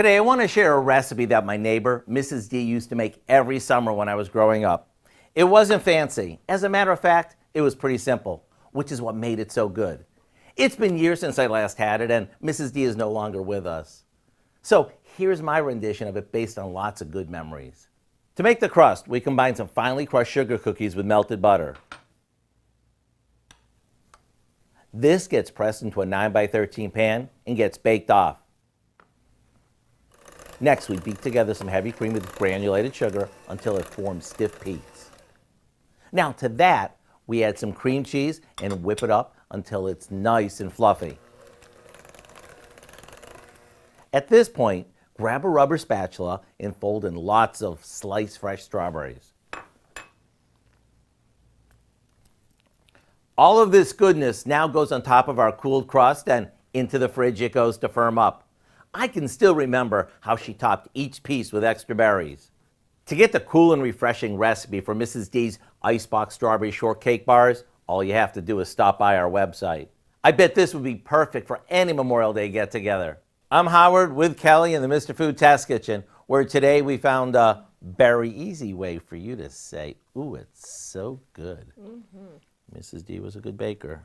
Today I want to share a recipe that my neighbor, Mrs. D, used to make every summer when I was growing up. It wasn't fancy. As a matter of fact, it was pretty simple, which is what made it so good. It's been years since I last had it, and Mrs. D is no longer with us. So here's my rendition of it based on lots of good memories. To make the crust, we combine some finely crushed sugar cookies with melted butter. This gets pressed into a 9x13 pan and gets baked off. Next, we beat together some heavy cream with granulated sugar until it forms stiff peaks. Now to that, we add some cream cheese and whip it up until it's nice and fluffy. At this point, grab a rubber spatula and fold in lots of sliced fresh strawberries. All of this goodness now goes on top of our cooled crust, and into the fridge it goes to firm up. I can still remember how she topped each piece with extra berries. To get the cool and refreshing recipe for Mrs. D's Icebox strawberry shortcake bars, all you have to do is stop by our website. I bet this would be perfect for any Memorial Day get-together. I'm Howard with Kelly in the Mr. Food Test Kitchen, where today we found a very easy way for you to say, ooh, it's so good. Mrs. D was a good baker.